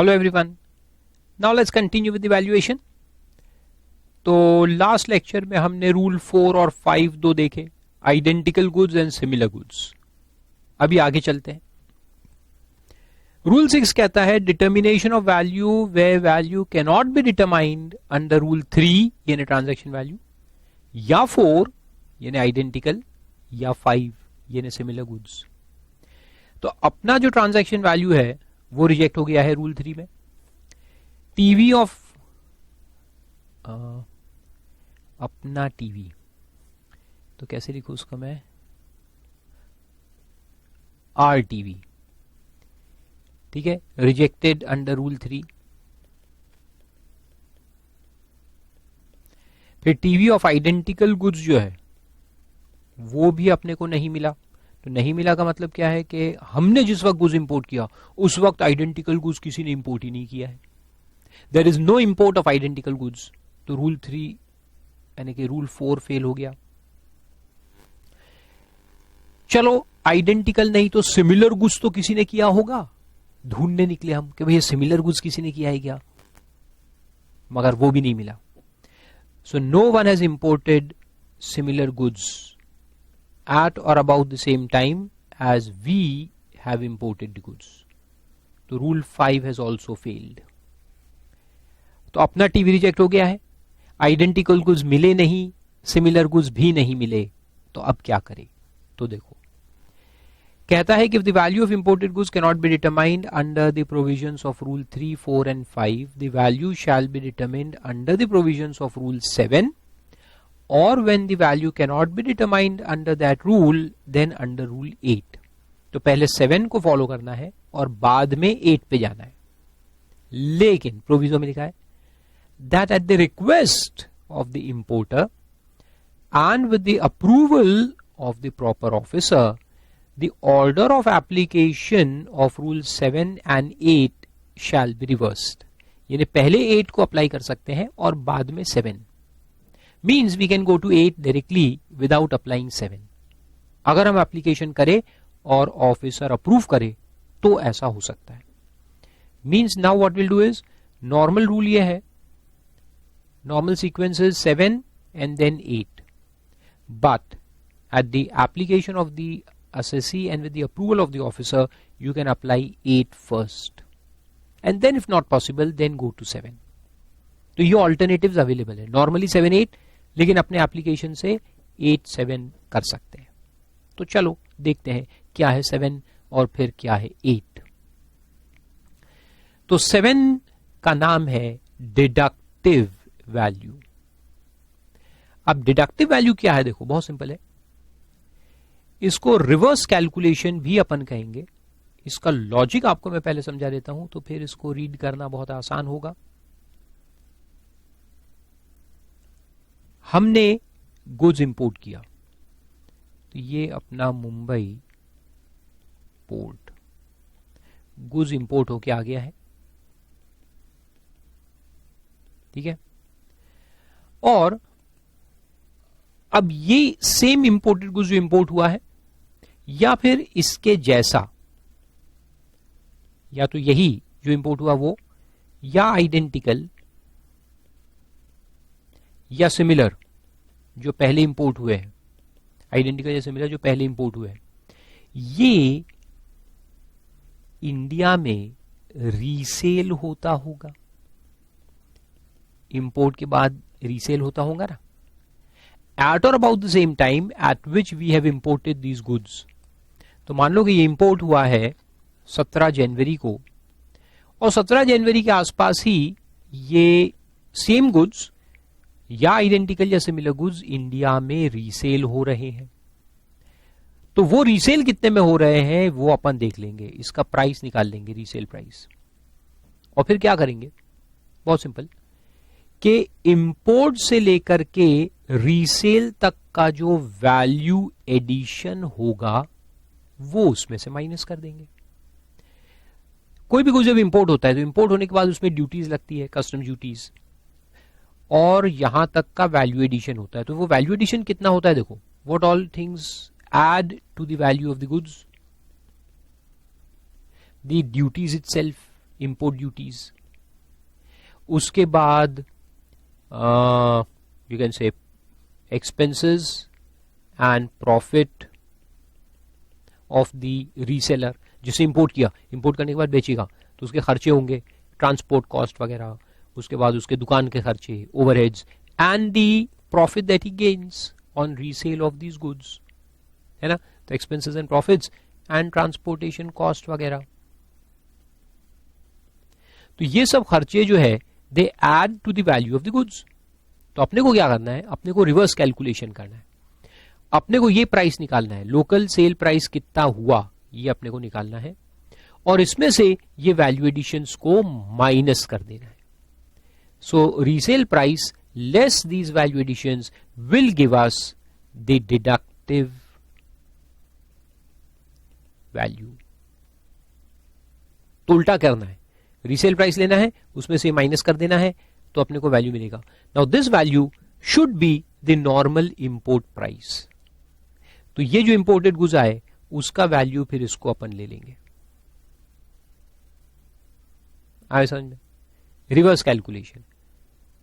Hello everyone. Now let's continue with the valuation. तो last lecture में हमने rule 4 और 5 दो देखे, identical goods and similar goods. अभी आगे चलते हैं. रूल 6 कहता है determination of value way value can not be determined under rule 3 यानी ट्रांजैक्शन वैल्यू, या 4 यानी आइडेंटिकल, या 5 यानी सिमिलर गुड्स. तो अपना जो ट्रांजैक्शन वैल्यू है वो रिजेक्ट हो गया है रूल 3 में. टीवी ऑफ अपना टीवी, तो कैसे लिखूं उसको मैं, आर टीवी. ठीक है, रिजेक्टेड अंडर रूल 3. फिर टीवी ऑफ आइडेंटिकल गुड्स जो है वो भी अपने को नहीं मिला. तो नहीं मिला का मतलब क्या है कि हमने जिस वक्त गुड्स इंपोर्ट किया उस वक्त आइडेंटिकल गुड्स किसी ने इंपोर्ट ही नहीं किया है. There is no import of identical goods. तो रूल 3 यानी कि रूल 4 फेल हो गया. चलो आइडेंटिकल नहीं तो सिमिलर गुड्स तो किसी ने किया होगा. ढूंढने निकले हम कि भैया सिमिलर गुड्स किसी ने किया है क्या, मगर वो भी नहीं मिला. So no one has imported similar goods at or about the same time as we have imported the goods. तो rule 5 has also failed. तो अपना टीवी रिजेक्ट हो गया है, आइडेंटिकल गुड्स मिले नहीं, सिमिलर गुड्स भी नहीं मिले. तो अब क्या करें? तो देखो, कहता है कि if the value of imported goods cannot be determined under the provisions of rule 3, 4 and 5, the value shall be determined under the provisions of rule 7. और when the value cannot be determined under that rule, then under rule 8. तो पहले 7 को follow करना है और बाद में 8 पे जाना है. लेकिन प्रोविजो में लिखा है that at the request of the importer and with the approval of the proper officer, the order of application of rule 7 and 8 shall be reversed. यानी पहले 8 को अप्लाई कर सकते हैं और बाद में 7. Means we can go to 8 directly without applying 7. अगर हम एप्लीकेशन करें और ऑफिसर अप्रूव करे तो ऐसा हो सकता है. Means now what we'll do is, normal rule ये है, normal sequence is 7 and then 8. But at the application of the assessee and with the approval of the officer, you can apply 8 first. And then if not possible, then go to 7. तो ये alternatives available है. Normally 7, 8, लेकिन अपने application से 8, 7 कर सकते हैं. तो चलो देखते हैं क्या है 7 और फिर क्या है 8. तो 7 का नाम है डिडक्टिव वैल्यू. अब डिडक्टिव वैल्यू क्या है, देखो बहुत सिंपल है. इसको रिवर्स कैलकुलेशन भी अपन कहेंगे. इसका लॉजिक आपको मैं पहले समझा देता हूं तो फिर इसको रीड करना बहुत आसान होगा. हमने गुड्स इंपोर्ट किया, तो ये अपना मुंबई पोर्ट गुड्स इंपोर्ट होके आ गया है. ठीक है, और अब ये सेम इंपोर्टेड गुड्स जो इंपोर्ट हुआ है या फिर इसके जैसा, या तो यही जो इंपोर्ट हुआ वो, या आइडेंटिकल या सिमिलर जो पहले इंपोर्ट हुए हैं, आइडेंटिकल या सिमिलर जो पहले इंपोर्ट हुए हैं, ये इंडिया में रीसेल होता होगा. इंपोर्ट के बाद रीसेल होता होगा ना. At or about the same time at which we have imported these goods. तो मान लो कि ये इंपोर्ट हुआ है 17 जनवरी को, और 17 जनवरी के आसपास ही ये सेम गुड्स या आइडेंटिकल या सिमिलर गुड्स इंडिया में रीसेल हो रहे हैं. तो वो रीसेल कितने में हो रहे हैं वो अपन देख लेंगे, इसका प्राइस निकाल लेंगे, रीसेल प्राइस. और फिर क्या करेंगे, बहुत सिंपल, कि इंपोर्ट से लेकर के रीसेल तक का जो वैल्यू एडिशन होगा वो उसमें से माइनस कर देंगे. कोई भी गुड्स जब इंपोर्ट होता है तो इंपोर्ट होने के बाद उसमें ड्यूटीज लगती है, कस्टम ड्यूटीज, और यहां तक का वैल्यू एडिशन होता है. तो वो वैल्यू एडिशन कितना होता है, देखो, what all things add to the value of the goods, the duties itself, import duties, उसके बाद you can say expenses and profit of the reseller, जिसे इंपोर्ट किया, इंपोर्ट करने के बाद बेचेगा तो उसके खर्चे होंगे, ट्रांसपोर्ट कॉस्ट वगैरह, उसके बाद उसके दुकान के खर्चे, overheads, and the profit that he gains on resale of these goods, है ना। तो expenses and profits and transportation cost वगैरह, तो ये सब खर्चे जो है they add to the value of the goods. तो अपने को क्या करना है, अपने को रिवर्स कैलकुलेशन करना है, अपने को ये प्राइस निकालना है, लोकल सेल प्राइस कितना हुआ ये अपने को निकालना है, और इसमें से ये वैल्यू एडिशंस को माइनस कर देना है। So resale price less these value additions will give us the deductive value. तो उल्टा करना है, रीसेल प्राइस लेना है, उसमें से माइनस कर देना है, तो अपने को वैल्यू मिलेगा। Now this value should be the normal import price. तो ये जो इंपोर्टेड गुड्स आए उसका वैल्यू फिर इसको अपन ले लेंगे। आए समझ में? रिवर्स कैलकुलेशन,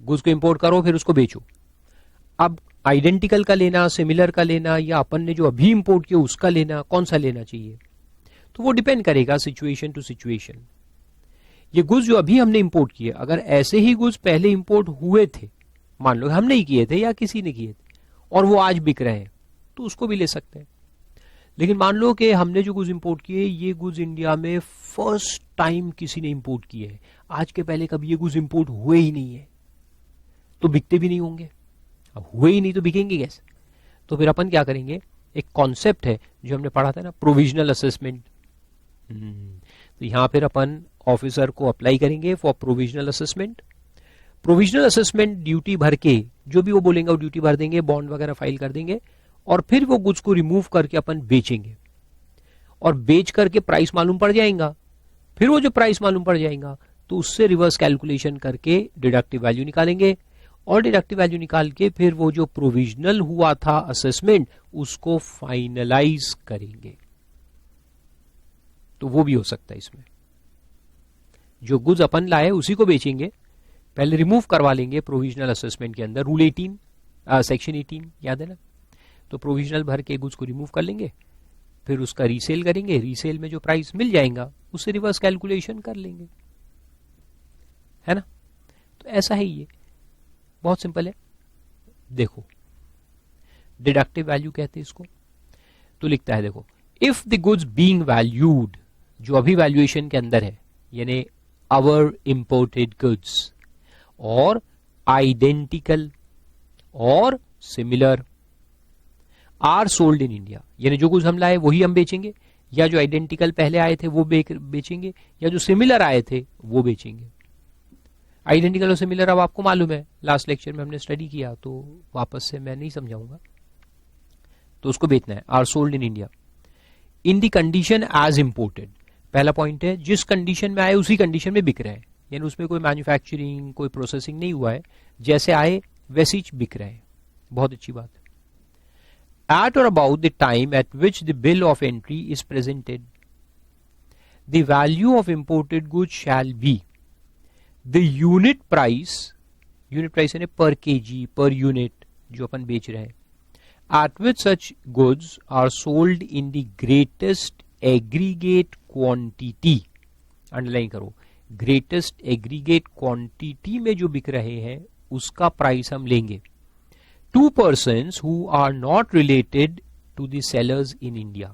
गुड्स को इंपोर्ट करो फिर उसको बेचो। अब आइडेंटिकल का लेना, सिमिलर का लेना, या अपन ने जो अभी इंपोर्ट किया उसका लेना, कौन सा लेना चाहिए, तो वो डिपेंड करेगा सिचुएशन टू सिचुएशन। ये गुड्स जो अभी हमने इंपोर्ट किए, अगर ऐसे ही गुड्स पहले इंपोर्ट हुए थे, मान लो हमने ही किए थे या किसी ने किए थे, और वो आज बिक रहे हैं, तो उसको भी ले सकते हैं। लेकिन मान लो कि हमने जो गुड्स इंपोर्ट किए, ये गुड्स इंडिया में फर्स्ट टाइम किसी ने इंपोर्ट किए हैं, आज के पहले कभी ये गुड्स इंपोर्ट हुए ही नहीं है, तो बिकते भी नहीं होंगे। अब हुए ही नहीं तो बिकेंगे कैसे? तो फिर अपन क्या करेंगे, एक कॉन्सेप्ट है जो हमने पढ़ा था ना, प्रोविजनल असेसमेंट। तो यहां फिर अपन ऑफिसर को अप्लाई करेंगे for provisional assessment. Provisional assessment duty भर के, जो भी वो बोलेंगे वो ड्यूटी भर देंगे, बॉन्ड वगैरह फाइल कर देंगे, और फिर वो गुड्स को रिमूव करके अपन बेचेंगे, और बेच करके प्राइस मालूम पड़ जाएगा। फिर वो जो प्राइस मालूम पड़ जाएगा तो उससे रिवर्स कैलकुलेशन करके डिडक्टिव वैल्यू निकालेंगे, और डिडक्टिव वैल्यू निकाल के फिर वो जो प्रोविजनल हुआ था असेसमेंट उसको फाइनलाइज करेंगे। तो वो भी हो सकता है इसमें, जो गुड्स अपन लाए उसी को बेचेंगे, पहले रिमूव करवा लेंगे प्रोविजनल असेसमेंट के अंदर, रूल 18 सेक्शन 18 याद है ना। तो प्रोविजनल भर के गुड्स को रिमूव कर लेंगे, फिर उसका रीसेल करेंगे, रीसेल में जो प्राइस मिल जाएगा उससे रिवर्स कैलकुलेशन कर लेंगे, है ना। तो ऐसा है, ये बहुत सिंपल है। देखो डिडक्टिव वैल्यू कहते हैं इसको। तो लिखता है देखो, if the goods being valued, जो अभी वैल्यूएशन के अंदर है, यानी our imported goods, or identical और similar are sold in India, यानी जो गुड्स हम लाए वही हम बेचेंगे, या जो आइडेंटिकल पहले आए थे वो बेचेंगे, या जो सिमिलर आए थे वो बेचेंगे। आइडेंटिकल और सिमिलर अब आपको मालूम है, लास्ट लेक्चर में हमने स्टडी किया, तो वापस से मैं नहीं समझाऊंगा। तो उसको बेचना है, are sold in India in the condition as imported. पहला पॉइंट है, जिस कंडीशन में आए उसी कंडीशन में बिक रहे हैं, यानी उसमें कोई मैन्युफैक्चरिंग कोई प्रोसेसिंग नहीं हुआ है, जैसे आए वैसे ही बिक रहे हैं। बहुत अच्छी बात है। At or about the time at which the bill of entry is presented, the value of imported goods shall be the unit price यानी per kg per unit जो अपन बेच रहे हैं, at which such goods are sold in the greatest aggregate quantity। Underline करो, greatest aggregate quantity में जो बिक रहे हैं उसका प्राइस हम लेंगे। To persons who are not related to the sellers in India,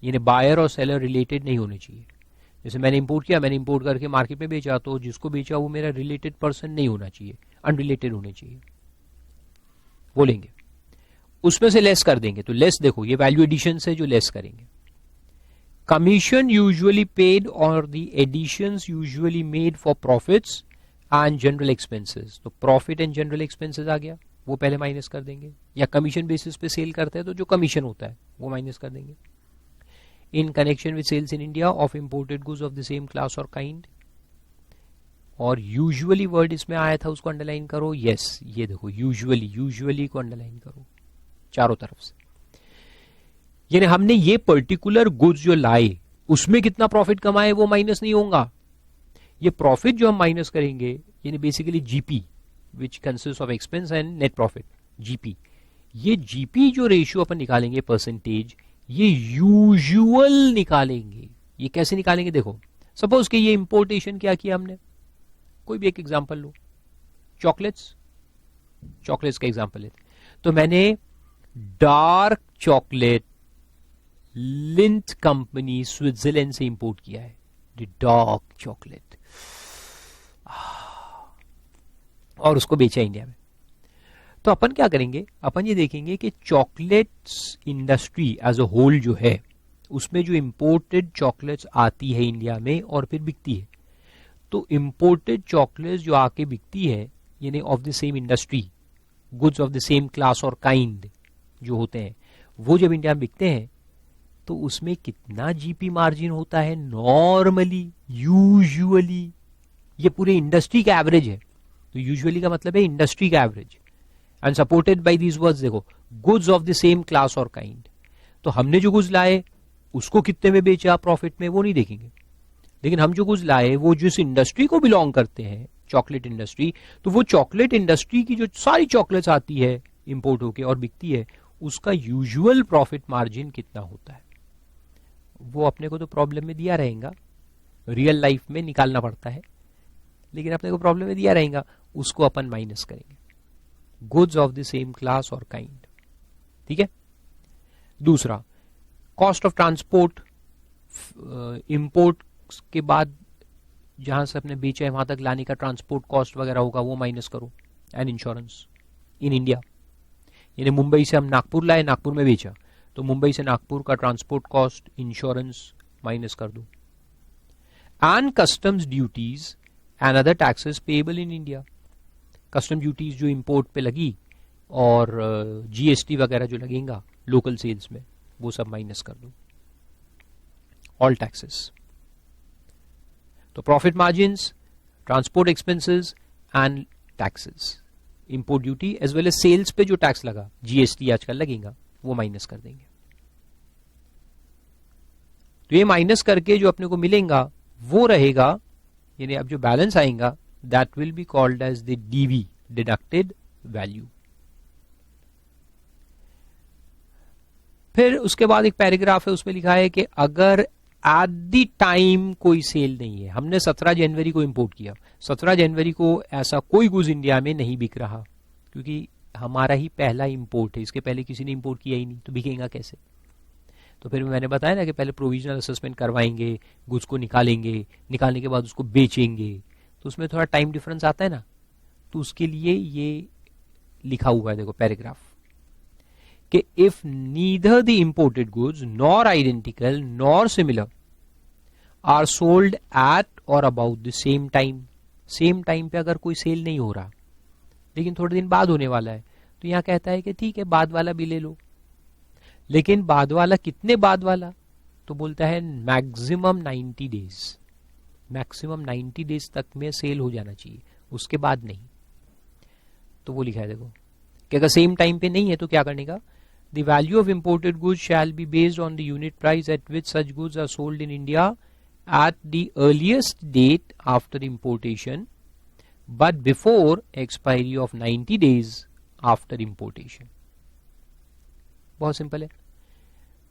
यानी बायर और सेलर रिलेटेड नहीं होने चाहिए। जैसे मैंने इंपोर्ट किया, मैंने इंपोर्ट करके मार्केट में बेचा, तो जिसको बेचा वो मेरा रिलेटेड पर्सन नहीं होना चाहिए, अनरिलेटेड होने चाहिए, वो लेंगे। उसमें से लेस कर देंगे, तो लेस देखो ये वैल्यू एडिशन से जो लेस करेंगे। Commission usually paid or the additions usually made for profits and general expenses. तो प्रॉफिट एंड जनरल एक्सपेंसेस आ गया, वो पहले माइनस कर देंगे, या कमीशन बेसिस पे सेल करते हैं तो जो कमीशन होता है वो माइनस कर देंगे। In connection with sales in India of imported goods of the same class और काइंड, और यूजुअली वर्ड इसमें आया था उसको अंडरलाइन करो। यस, ये देखो यूजुअली को अंडरलाइन करो चारों तरफ से, यानी हमने ये पर्टिकुलर गुड्स जो लाए उसमें कितना प्रॉफिट कमाए वो माइनस नहीं होगा, ये प्रॉफिट जो हम माइनस करेंगे यानी basically GP which consist of expense and net profit, GP, ये जीपी जो रेशियो अपन निकालेंगे परसेंटेज, ये यूजुअल निकालेंगे। ये कैसे निकालेंगे? देखो, सपोज कि ये इंपोर्टेशन क्या किया हमने, कोई भी एक एग्जांपल लो, चॉकलेट्स का एग्जांपल लेते। तो मैंने dark chocolate lint company Switzerland से इंपोर्ट किया है, डार्क चॉकलेट, और उसको बेचा इंडिया में। तो अपन क्या करेंगे, अपन ये देखेंगे कि chocolates industry as a whole जो है, उसमें जो इंपोर्टेड चॉकलेट्स आती है इंडिया में और फिर बिकती है, तो इंपोर्टेड चॉकलेट्स जो आके बिकती है यानी of the same industry, goods of the same class और काइंड जो होते हैं, वो जब इंडिया में बिकते हैं तो उसमें कितना जीपी मार्जिन होता है नॉर्मली, यूजुअली, ये पूरे इंडस्ट्री का एवरेज है। तो यूजुअली का मतलब है इंडस्ट्री का average, and supported by these words, देखो, goods of the same class और काइंड। तो हमने जो गुड्स लाए उसको कितने में बेचा प्रॉफिट में, वो नहीं देखेंगे, लेकिन हम जो गुड्स लाए वो जिस इंडस्ट्री को बिलोंग करते हैं, चॉकलेट इंडस्ट्री, तो वो चॉकलेट इंडस्ट्री की जो सारी चॉकलेट्स आती है इंपोर्ट होके और बिकती है, उसका यूजुअल प्रॉफिट मार्जिन कितना होता है, वो अपने को तो प्रॉब्लम में दिया रहेगा, रियल लाइफ में निकालना पड़ता है, लेकिन अपने को प्रॉब्लम में दिया रहेगा, उसको अपन माइनस करेंगे, goods of the same class और काइंड। ठीक है। दूसरा, कॉस्ट ऑफ ट्रांसपोर्ट, इंपोर्ट के बाद जहां से अपने बेचा है वहां तक लाने का ट्रांसपोर्ट कॉस्ट वगैरह होगा, वो माइनस करो, एंड इंश्योरेंस इन इंडिया, यानी मुंबई से हम नागपुर लाए, नागपुर में बेचा, तो मुंबई से नागपुर का ट्रांसपोर्ट कॉस्ट, इंश्योरेंस माइनस कर दो, and customs duties and other taxes payable in India, custom duties जो इंपोर्ट पे लगी और जीएसटी वगैरह जो लगेगा लोकल सेल्स में, वो सब माइनस कर दो, ऑल टैक्सेस। तो profit margins, transport expenses and taxes, import duty as well as sales पे जो टैक्स लगा, जीएसटी आजकल लगेगा, वो माइनस कर देंगे। तो ये माइनस करके जो अपने को मिलेगा वो रहेगा, यानी अब जो बैलेंस आएगा, that will be called as the DV, deducted value. फिर उसके बाद एक पैराग्राफ है, उसमें लिखा है कि अगर एट द टाइम कोई सेल नहीं है, हमने 17 जनवरी को इंपोर्ट किया, 17 जनवरी को ऐसा कोई गुड्स इंडिया में नहीं बिक रहा, क्योंकि हमारा ही पहला इंपोर्ट है, इसके पहले किसी ने इंपोर्ट किया ही नहीं, तो बिकेगा कैसे? तो फिर मैंने बताया ना कि पहले प्रोविजनल असेसमेंट करवाएंगे, गुड्स को निकालेंगे, निकालने के बाद उसको बेचेंगे, तो उसमें थोड़ा टाइम डिफरेंस आता है ना, तो उसके लिए ये लिखा हुआ है, देखो पैराग्राफ, कि if neither the imported goods nor identical nor similar are sold at or about the same time, same time पे अगर कोई सेल नहीं हो रहा लेकिन थोड़े दिन बाद होने वाला है, तो यहां कहता है कि ठीक है बाद वाला भी ले लो, लेकिन बाद वाला कितने बाद वाला, तो बोलता है मैक्सिमम 90 डेज, मैक्सिमम 90 डेज तक में सेल हो जाना चाहिए, उसके बाद नहीं। तो वो लिखा है देखो कि अगर सेम टाइम पे नहीं है तो क्या करने का, the value of imported goods shall be based on the unit price at which such goods are sold in India at the earliest date after importation but before expiry of 90 days after importation. बहुत simple है।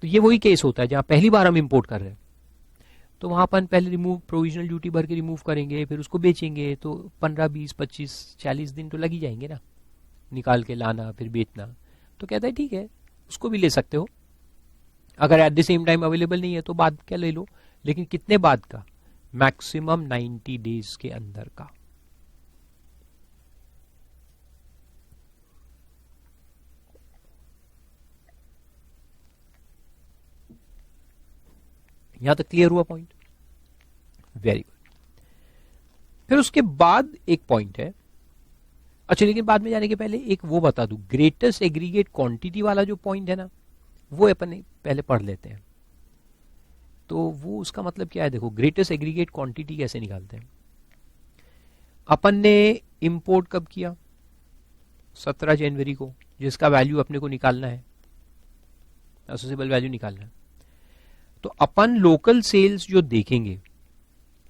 तो ये वही case होता है जहां पहली बार हम इंपोर्ट कर रहे हैं, तो वहां अपन पहले रिमूव प्रोविजनल ड्यूटी भर के रिमूव करेंगे, फिर उसको बेचेंगे, तो 15, 20, 25, 40 दिन तो लग ही जाएंगे ना, निकाल के लाना फिर बेचना। तो कहता है ठीक है उसको भी ले सकते हो, अगर at the same time available नहीं है तो बाद क्या ले लो, लेकिन कितने बाद का, मैक्सिमम 90 डेज के अंदर का। यहां तक क्लियर हुआ पॉइंट? Very good. फिर उसके बाद एक पॉइंट है, अच्छा लेकिन बाद में जाने के पहले एक वो बता दूं, ग्रेटेस्ट एग्रीगेट क्वांटिटी वाला जो पॉइंट है ना, वो अपन पहले पढ़ लेते हैं। तो वो उसका मतलब क्या है, देखो ग्रेटेस्ट एग्रीगेट क्वांटिटी कैसे निकालते हैं। अपन ने इंपोर्ट कब किया, 17 जनवरी को, जिसका वैल्यू अपने को निकालना है, एसोसिएबल वैल्यू निकालना है। तो अपन लोकल सेल्स जो देखेंगे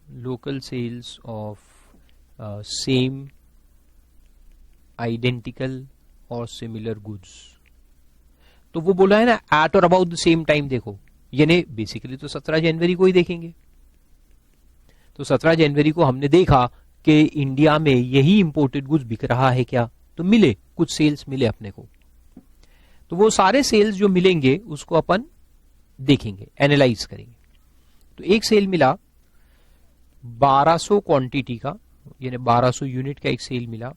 local sales of same identical और similar goods. तो वो बोला है ना at or about the same time. देखो यानी बेसिकली तो 17 जनवरी को ही देखेंगे. तो 17 जनवरी को हमने देखा कि इंडिया में यही इंपोर्टेड गुड्स बिक रहा है क्या, तो मिले कुछ सेल्स मिले अपने को. तो वो सारे सेल्स जो मिलेंगे उसको अपन देखेंगे, एनालाइज करेंगे. तो एक सेल मिला 1200 क्वांटिटी का, यानी 1200 यूनिट का एक सेल मिला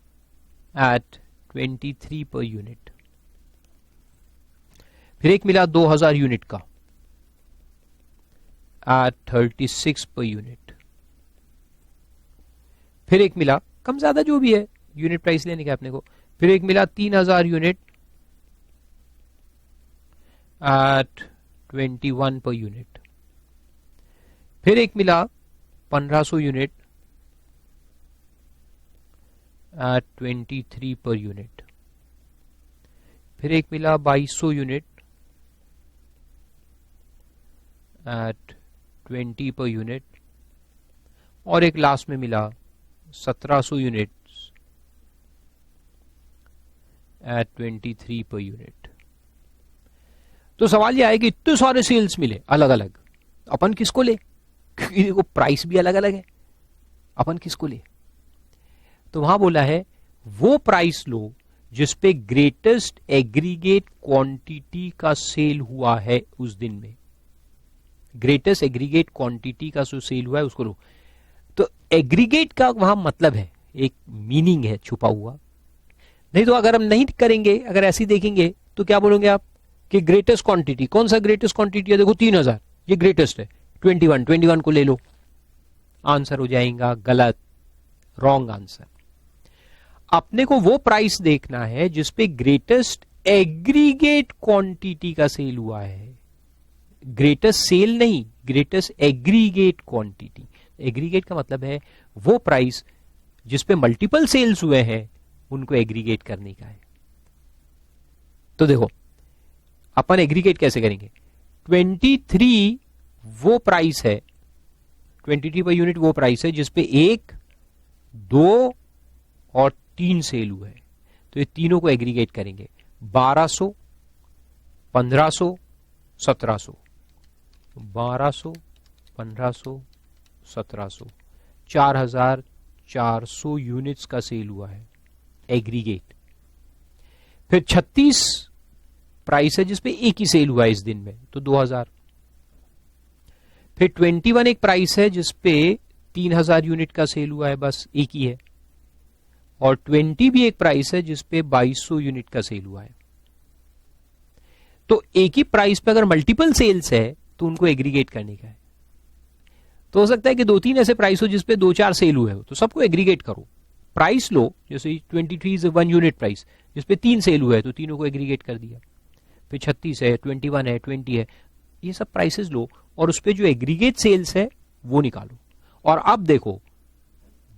एट 23 पर यूनिट. फिर एक मिला 2000 यूनिट का एट 36 पर यूनिट. फिर एक मिला कम ज्यादा जो भी है यूनिट प्राइस लेने का अपने को. फिर एक मिला 3000 यूनिट एट 21 पर यूनिट. फिर एक मिला 1500 यूनिट एट 23 पर यूनिट. फिर एक मिला 2200 यूनिट एट 20 पर यूनिट. और एक लास्ट में मिला 1700 यूनिट एट 23 पर यूनिट. तो सवाल यह है कि इतने सारे सेल्स मिले अलग अलग, अपन किसको ले, क्योंकि देखो प्राइस भी अलग अलग है, अपन किसको ले. तो वहां बोला है वो प्राइस लो जिसपे ग्रेटेस्ट एग्रीगेट क्वांटिटी का सेल हुआ है उस दिन में. ग्रेटेस्ट एग्रीगेट क्वांटिटी का जो सेल हुआ है उसको लो. तो एग्रीगेट का वहां मतलब है, एक मीनिंग है छुपा हुआ. नहीं तो अगर हम नहीं करेंगे, अगर ऐसे देखेंगे तो क्या बोलोगे आप कि ग्रेटेस्ट क्वांटिटी, कौन सा ग्रेटेस्ट क्वांटिटी है, देखो 3000 ये ग्रेटेस्ट है, 21 को ले लो. आंसर हो जाएगा गलत, रॉन्ग आंसर. अपने को वो प्राइस देखना है जिसपे ग्रेटेस्ट एग्रीगेट क्वांटिटी का सेल हुआ है. ग्रेटेस्ट सेल नहीं, ग्रेटेस्ट एग्रीगेट क्वांटिटी. एग्रीगेट का मतलब है वो प्राइस जिसपे मल्टीपल सेल्स हुए हैं उनको एग्रीगेट करने का है. तो देखो अपन एग्रीगेट कैसे करेंगे. 23 वो प्राइस है, 23 पर यूनिट वो प्राइस है जिसपे 1, 2 और 3 सेल हुए हैं. तो ये तीनों को एग्रीगेट करेंगे. 1200, 1500, 1700. 1200, 1500, 1700, 4400 यूनिट्स का सेल हुआ है एग्रीगेट. फिर 36 प्राइस है जिसपे एक ही सेल हुआ है इस दिन में, तो 2000. फिर 21 एक प्राइस है जिसपे 3000 यूनिट का सेल हुआ है, बस एक ही है. और 20 भी एक प्राइस है जिसपे 2200 यूनिट का सेल हुआ है. तो एक ही प्राइस पे अगर मल्टीपल सेल्स है तो उनको एग्रीगेट करने का है. तो हो सकता है कि 2-3 ऐसे प्राइस हो जिसपे 2-4 सेल हुए हो, तो सबको एग्रीगेट करो. प्राइस लो, जैसे 23 इज 1 यूनिट प्राइस जिसपे 3 सेल हुए है तो तीनों को एग्रीगेट कर दिया. फिर 36 है, 21 है, 20 है, ये सब प्राइसेस लो और उस पे जो एग्रीगेट सेल्स है वो निकालो. और अब देखो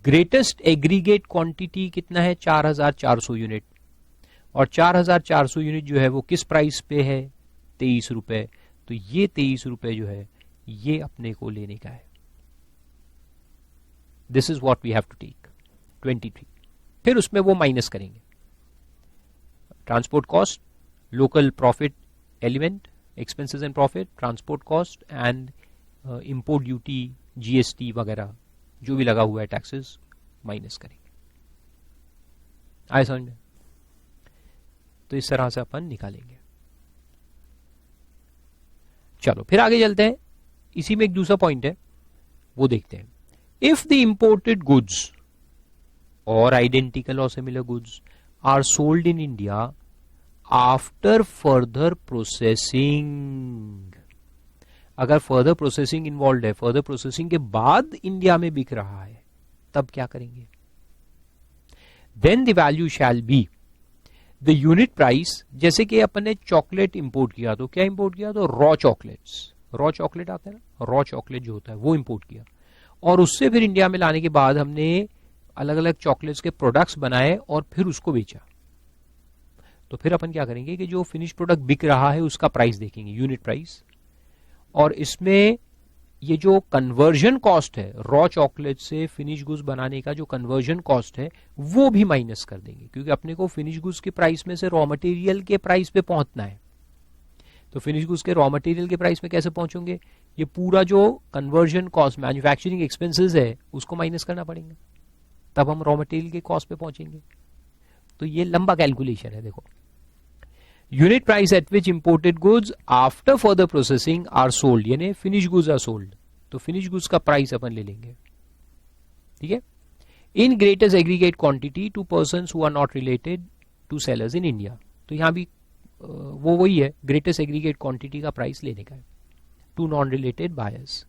ग्रेटेस्ट एग्रीगेट क्वांटिटी कितना है, 4400 यूनिट. और 4400 यूनिट जो है वो किस प्राइस पे है, 23 रुपए. तो ये 23 रुपए जो है ये अपने को लेने का है. This is what we have to take 23. फिर उसमें वो माइनस करेंगे transport cost, local profit element, expenses and profit, transport cost and import duty, GST वगैरह जो भी लगा हुआ है टैक्सेस माइनस करेंगे. आए समझ में. तो इस तरह से अपन निकालेंगे. चलो फिर आगे चलते हैं. इसी में एक दूसरा पॉइंट है वो देखते हैं. If the imported goods or identical और similar goods are sold in India after further processing, अगर फर्दर प्रोसेसिंग इन्वॉल्व है, फर्दर प्रोसेसिंग के बाद इंडिया में बिक रहा है, तब क्या करेंगे. Then the value shall be the unit price. जैसे कि अपन ने चॉकलेट इंपोर्ट किया, तो क्या इंपोर्ट किया, तो रॉ चॉकलेट्स, रॉ चॉकलेट आता है ना, रॉ चॉकलेट जो होता है वो इंपोर्ट किया. और उससे फिर इंडिया में लाने के बाद हमने अलग अलग चॉकलेट्स के प्रोडक्ट्स बनाए और फिर उसको बेचा. तो फिर अपन क्या करेंगे कि जो फिनिश प्रोडक्ट बिक रहा है उसका प्राइस देखेंगे, यूनिट प्राइस. और इसमें ये जो कन्वर्जन कॉस्ट है रॉ चॉकलेट से फिनिश गुड्स बनाने का जो कन्वर्जन कॉस्ट है वो भी माइनस कर देंगे, क्योंकि अपने को फिनिश गुड्स के प्राइस में से रॉ मटेरियल के प्राइस पे पहुंचना है। तो फिनिश गुड्स के रॉ मटेरियल के प्राइस में कैसे पहुंचोगे, ये पूरा जो कन्वर्जन कॉस्ट मैन्युफैक्चरिंग एक्सपेंसेस है उसको माइनस करना पड़ेगा, तब हम रॉ मटेरियल के कॉस्ट पे पहुंचेंगे। तो ये लंबा कैलकुलेशन है। देखो, unit price at which imported goods after further processing are sold, यानी फिनिश गुड्स आर सोल्ड, तो फिनिश गुड्स का प्राइस अपन ले लेंगे। ठीक है, in greatest aggregate quantity to persons who are not related to sellers in India. तो यहां भी वो वही है, ग्रेटेस्ट एग्रीगेट क्वांटिटी का प्राइस लेने का है टू नॉन रिलेटेड बायर्स।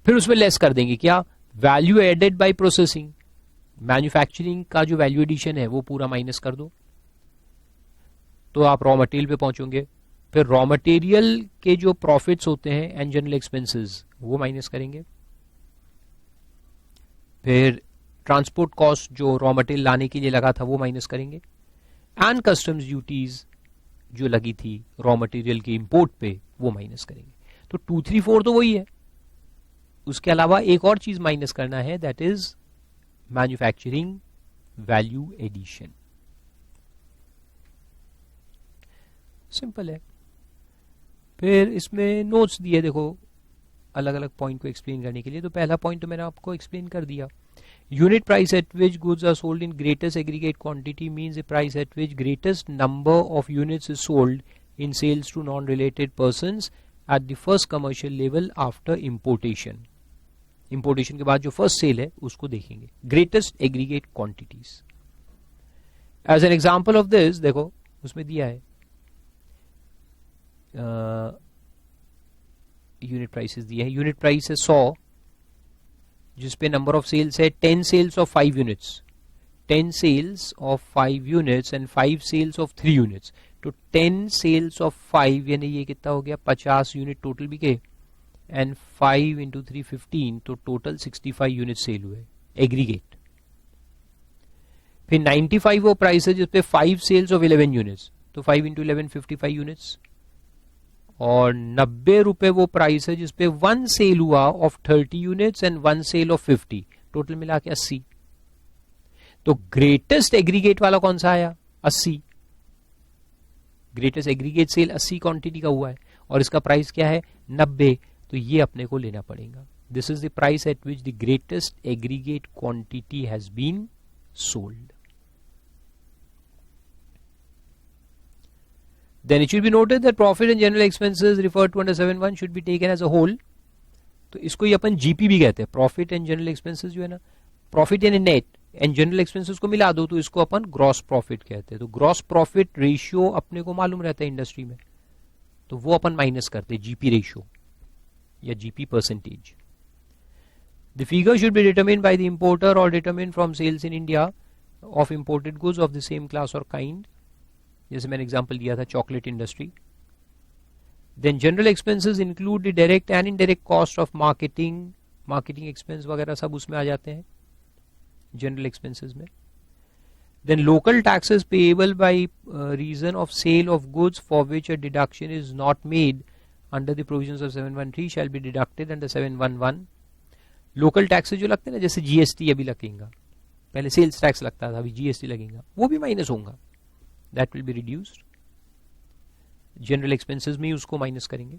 फिर उसमें लेस कर देंगे क्या, value added by processing, manufacturing का जो वैल्यू एडिशन है वो पूरा माइनस कर दो, तो आप रॉ मटेरियल पे पहुंचोगे। फिर रॉ मटेरियल के जो प्रॉफिट्स होते हैं एंड जनरल एक्सपेंसेस वो माइनस करेंगे। फिर ट्रांसपोर्ट कॉस्ट जो रॉ मटेरियल लाने के लिए लगा था वो माइनस करेंगे, एंड कस्टम्स ड्यूटीज जो लगी थी रॉ मटेरियल के इंपोर्ट पे वो माइनस करेंगे। तो 2, 3, 4 तो वही है, उसके अलावा एक और चीज माइनस करना है, that is manufacturing value addition. Simple है। फिर इसमें नोट्स दिए, देखो अलग अलग पॉइंट को एक्सप्लेन करने के लिए। तो पहला पॉइंट तो मैंने आपको एक्सप्लेन कर दिया, unit price at which goods are sold in greatest aggregate quantity means a price at which greatest number of units is sold in sales to non related persons at the first commercial level after importation. Importation के बाद जो first sale है उसको देखेंगे, greatest aggregate quantities. As an example of this देखो उसमें दिया है यूनिट प्राइसेस दिए हैं। यूनिट प्राइस है 100, जिसपे नंबर ऑफ सेल्स है 10 sales of 5 units, 10 sales of 5 units and 5 sales of 3 units. तो 10 सेल्स ऑफ 5 यानी ये कितना हो गया, 50 यूनिट टोटल बिके, एंड 5 इंटू 3 15, तो टोटल 65 यूनिट सेल हुए एग्रीगेट। फिर 95 वो प्राइस है जिसपे 5 सेल्स ऑफ 11 यूनिट्स, तो 5 इंटू 11 55 यूनिट्स। और 90 रुपए वो प्राइस है जिसपे 1 सेल हुआ of 30 units and 1 sale of 50, total मिला के 80। तो ग्रेटेस्ट एग्रीगेट वाला कौन सा आया, 80। ग्रेटेस्ट एग्रीगेट सेल 80 क्वांटिटी का हुआ है और इसका प्राइस क्या है, 90। तो ये अपने को लेना पड़ेगा। This is the price at which the greatest aggregate quantity has been sold. Then it should be noted that profit and general expenses referred to under 7.1 should be taken as a whole. तो इसको ही अपन GP भी कहते हैं, profit and general expenses जो है ना, profit यानी net and general expenses को मिला दो तो इसको अपन ग्रॉस प्रॉफिट कहते हैं। तो ग्रॉस प्रॉफिट रेशियो अपने को मालूम रहता है इंडस्ट्री में, तो वो अपन माइनस करते हैं जीपी रेशियो या GP percentage. The figure should be determined by the importer और determined from sales in India of imported goods of the same class और काइंड। जैसे मैंने एग्जांपल दिया था chocolate industry. Then general expenses include the direct and indirect cost of marketing expense वगैरह सब उसमें आ जाते हैं जनरल एक्सपेंसेस में। Then local taxes payable by reason of sale of goods for which a deduction is not made under the provisions of 713 shall be deducted under 711। Local taxes जो लगते हैं ना, जैसे जीएसटी अभी लगेगा, पहले सेल्स टैक्स लगता था, अभी जीएसटी लगेगा, वो भी माइनस होगा, that will be reduced. General expenses में उसको माइनस करेंगे।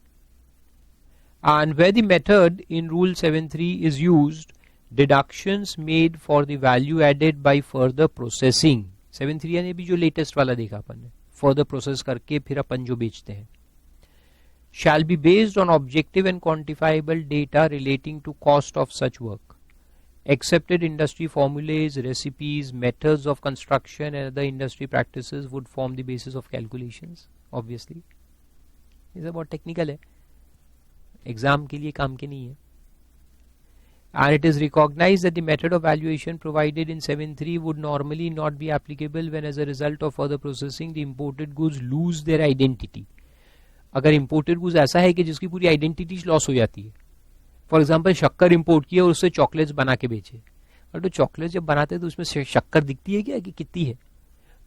And where the method in Rule 7.3 is used, deductions made for the value added by further processing. 7.3 यानी भी जो लेटेस्ट वाला देखा अपन ने, further process करके फिर अपन जो बेचते हैं, shall be based on objective and quantifiable data relating to cost of such work. Accepted industry formulas, recipes, methods of construction and other industry practices would form the basis of calculations. Obviously, ये सब बहुत technical है, exam के लिए काम के नहीं है। And it is recognized that the method of valuation provided in 7.3 would normally not be applicable when, as a result of further processing, the imported goods lose their identity. अगर imported goods ऐसा है कि जिसकी पूरी identity loss हो जाती है, for example शक्कर इंपोर्ट किया और उससे चॉकलेट्स बना के बेचे, और तो चॉकलेट जब बनाते हैं तो उसमें शक्कर दिखती है क्या कि कितनी है,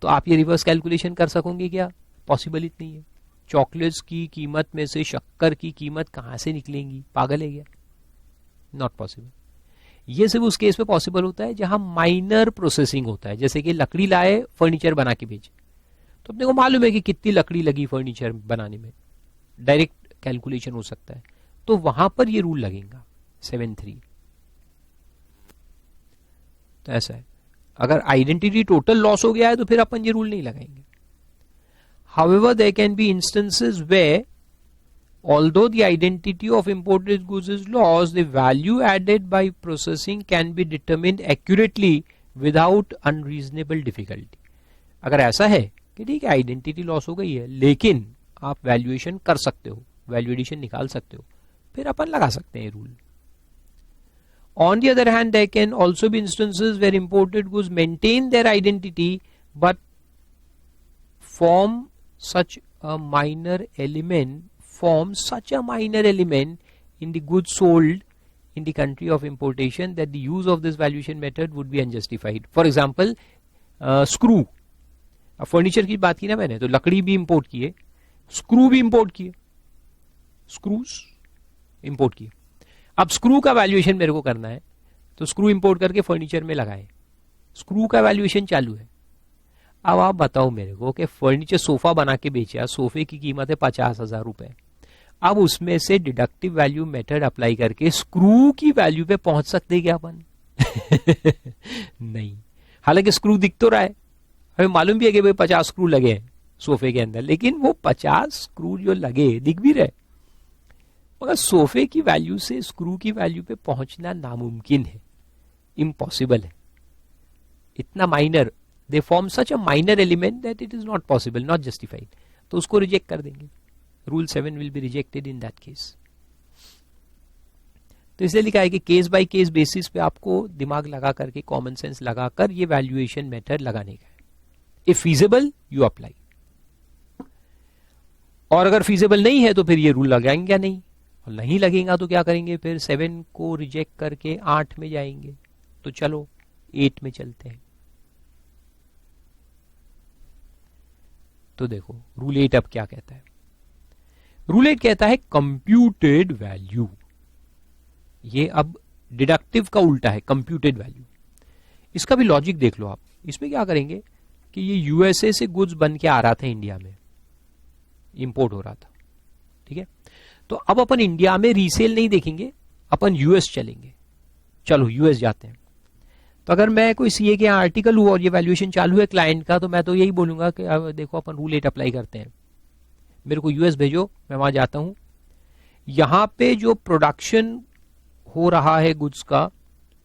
तो आप ये रिवर्स कैलकुलेशन कर सकोगे क्या, पॉसिबल इतनी है। चॉकलेट्स की कीमत में से शक्कर की कीमत कहाँ से निकलेंगी, पागल है क्या, नॉट पॉसिबल। ये सिर्फ उस केस में पॉसिबल होता है जहां माइनर प्रोसेसिंग होता है, जैसे कि लकड़ी लाए फर्नीचर बना के बेचे, तो अपने को मालूम है कि कितनी लकड़ी लगी फर्नीचर बनाने में, डायरेक्ट कैलकुलेशन हो सकता है, तो वहां पर ये रूल लगेगा 7(3). तो ऐसा है। अगर आइडेंटिटी टोटल लॉस हो गया है तो फिर अपन ये रूल नहीं लगाएंगे। However, there can be instances where, although the identity of imported goods is lost, the value added by processing can be determined accurately without unreasonable difficulty. अगर ऐसा है कि ठीक है आइडेंटिटी लॉस हो गई है लेकिन आप वैल्यूएशन कर सकते हो, वैल्यू एडिशन निकाल सकते हो, फिर अपन लगा सकते हैं rule. On the other hand, there can also be instances where imported goods maintain their identity but form such a minor element in the goods sold in the country of importation that the use of this valuation method would be unjustified. For example, screw. अब furniture की बात की ना मैंने, तो लकड़ी भी import किए, स्क्रू भी इंपोर्ट किए, स्क्रूज इंपोर्ट किए। अब स्क्रू का वैल्यूएशन मेरे को करना है, तो स्क्रू इंपोर्ट करके फर्नीचर में लगाए, स्क्रू का वैल्यूएशन चालू है। अब आप बताओ मेरे को कि फर्नीचर सोफा बना के बेचा, सोफे की कीमत है 50,000 रुपए, अब उसमें से डिडक्टिव वैल्यू मेथड अप्लाई करके स्क्रू की वैल्यू पे पहुंच सकते क्या अपन? नहीं। हालांकि स्क्रू दिख तो रहा है, हमें मालूम भी है कि भाई 50 स्क्रू लगे हैं सोफे के अंदर, लेकिन वो 50 स्क्रू जो लगे दिख भी रहे, मगर सोफे की वैल्यू से स्क्रू की वैल्यू पे पहुंचना नामुमकिन है, इम्पॉसिबल है। इतना minor, they form such a minor element that it is not possible, not justified, तो उसको रिजेक्ट कर देंगे। Rule 7 will be rejected in that case. तो इसलिए लिखा है कि केस बाय केस बेसिस पे आपको दिमाग लगा करके, कॉमन सेंस लगाकर ये वैल्यूएशन मेथड लगाने का है। इफ फीजिबल यू अप्लाई, और अगर फीजिबल नहीं है तो फिर ये रूल लगाएंगे या नहीं, और नहीं लगेगा तो क्या करेंगे, फिर 7 को रिजेक्ट करके 8 में जाएंगे। तो चलो 8 में चलते हैं। तो देखो रूल 8 अब क्या कहता है। रूल 8 कहता है कंप्यूटेड वैल्यू। ये अब डिडक्टिव का उल्टा है, कंप्यूटेड वैल्यू। इसका भी लॉजिक देख लो आप। इसमें क्या करेंगे कि ये यूएसए से गुड्स बन के आ रहा था, इंडिया में इंपोर्ट हो रहा था, ठीक है। तो अब अपन इंडिया में रीसेल नहीं देखेंगे, अपन यूएस चलेंगे। चलो यूएस जाते हैं। तो अगर मैं कोई सीए के आर्टिकल हूं और ये वैल्यूएशन चालू है क्लाइंट का, तो मैं तो यही बोलूंगा कि अब देखो अपन रूल 8 अप्लाई करते हैं, मेरे को यूएस भेजो, मैं वहां जाता हूं। यहां पे जो प्रोडक्शन हो रहा है गुड्स का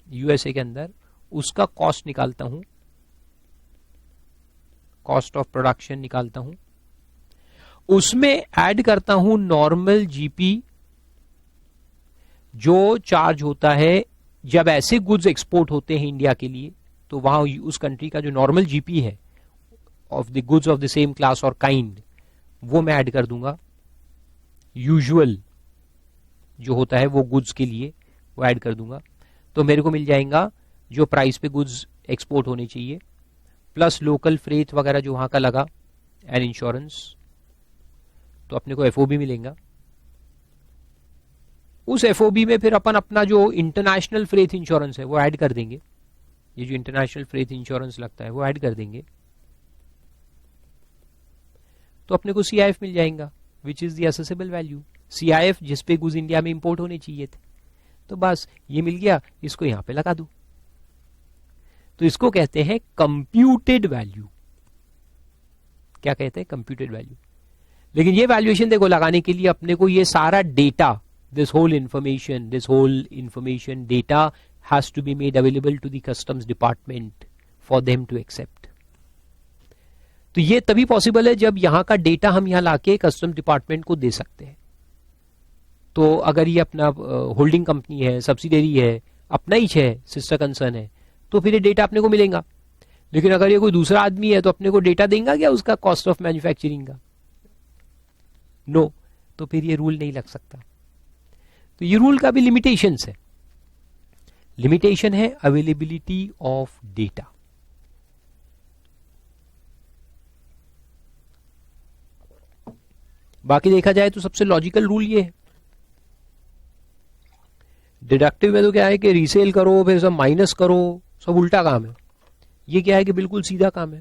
यूएसए के अंदर, उसका कॉस्ट निकालता हूं, कॉस्ट ऑफ प्रोडक्शन निकालता हूं, उसमें ऐड करता हूं नॉर्मल जीपी जो चार्ज होता है जब ऐसे गुड्स एक्सपोर्ट होते हैं इंडिया के लिए, तो वहां उस कंट्री का जो नॉर्मल जीपी है of the goods of the same class और काइंड, वो मैं ऐड कर दूंगा। यूजुअल जो होता है वो गुड्स के लिए वो ऐड कर दूंगा। तो मेरे को मिल जाएगा जो प्राइस पे गुड्स एक्सपोर्ट होने चाहिए, प्लस लोकल फ्रेट वगैरह जो वहां का लगा, एंड इंश्योरेंस, तो अपने को एफओबी मिलेगा। उस एफओबी में फिर अपन अपना जो इंटरनेशनल फ्रेट इंश्योरेंस है वो ऐड कर देंगे। ये जो इंटरनेशनल फ्रेट इंश्योरेंस लगता है वो ऐड कर देंगे, तो अपने को सीआईएफ मिल जाएगा, which is the accessible value. CIF जिस पे गुड्स इंडिया में इंपोर्ट होने चाहिए थे, तो बस ये मिल गया, इसको यहां पे लगा दूं। तो इसको कहते हैं कंप्यूटेड वैल्यू। क्या कहते हैं? Computed value. लेकिन ये वैल्यूएशन देखो लगाने के लिए अपने को ये सारा data, this whole information data has to be made available to the customs department for them to accept. तो ये तभी पॉसिबल है जब यहां का डेटा हम यहां लाके कस्टम डिपार्टमेंट को दे सकते हैं। तो अगर ये अपना होल्डिंग कंपनी है, सब्सिडरी है, अपना ही है, सिस्टर कंसर्न है, तो फिर ये डेटा अपने को मिलेगा। लेकिन अगर ये कोई दूसरा आदमी है तो अपने को डेटा देगा क्या उसका कॉस्ट ऑफ मैन्युफैक्चरिंग का? नो, तो फिर ये रूल नहीं लग सकता। तो ये रूल का भी लिमिटेशंस है। लिमिटेशन है अवेलेबिलिटी ऑफ डेटा। बाकी देखा जाए तो सबसे लॉजिकल रूल ये है। डिडक्टिव में तो क्या है कि रीसेल करो फिर सब माइनस करो, सब उल्टा काम है। ये क्या है कि बिल्कुल सीधा काम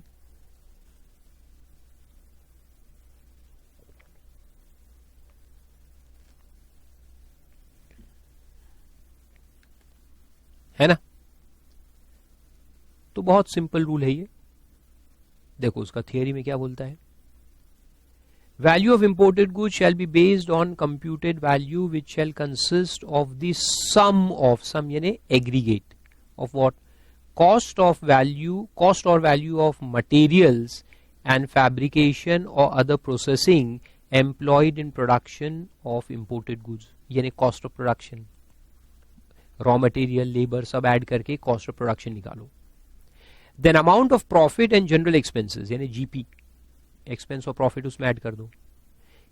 है ना। तो बहुत सिंपल रूल है ये। देखो उसका थियरी में क्या बोलता है, value of imported goods shall be based on computed value which shall consist of the sum of, sum यानी aggregate of what, cost or value of materials and fabrication or other processing employed in production of imported goods, यानी cost of production, raw material, labor सब add करके cost of production निकालो। then amount of profit and general expenses यानी GP, expense और profit उसमें add कर दो,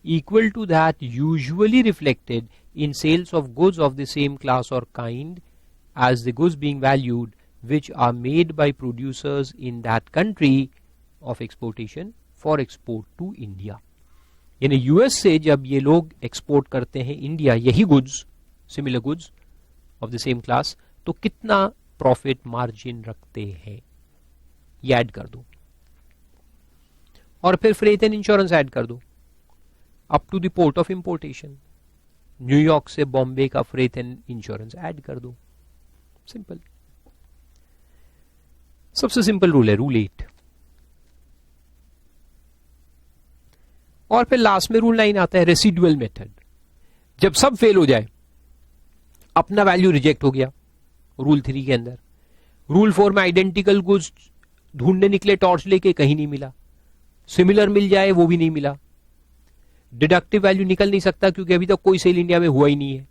equal to that usually reflected in sales of goods of the same class or kind as the goods being valued which are made by producers in that country of exportation for export to India। यानी US से जब ये लोग export करते हैं India यही goods, similar goods of the same class, तो कितना प्रॉफिट मार्जिन रखते हैं ये ऐड कर दो, और फिर फ्रेट एंड इंश्योरेंस ऐड कर दो up to the port of importation. New York से बॉम्बे का फ्रेट एंड इंश्योरेंस ऐड कर दो, सिंपल। सबसे सिंपल रूल है रूल 8। और फिर लास्ट में रूल 9 आता है रेसिडुअल मेथड। जब सब फेल हो जाए, अपना वैल्यू रिजेक्ट हो गया रूल 3 के अंदर, रूल 4 में आइडेंटिकल गुड्स ढूंढने निकले टॉर्च लेके, कहीं नहीं मिला, सिमिलर मिल जाए वो भी नहीं मिला, डिडक्टिव वैल्यू निकल नहीं सकता क्योंकि अभी तक कोई सेल इंडिया में हुआ ही नहीं है,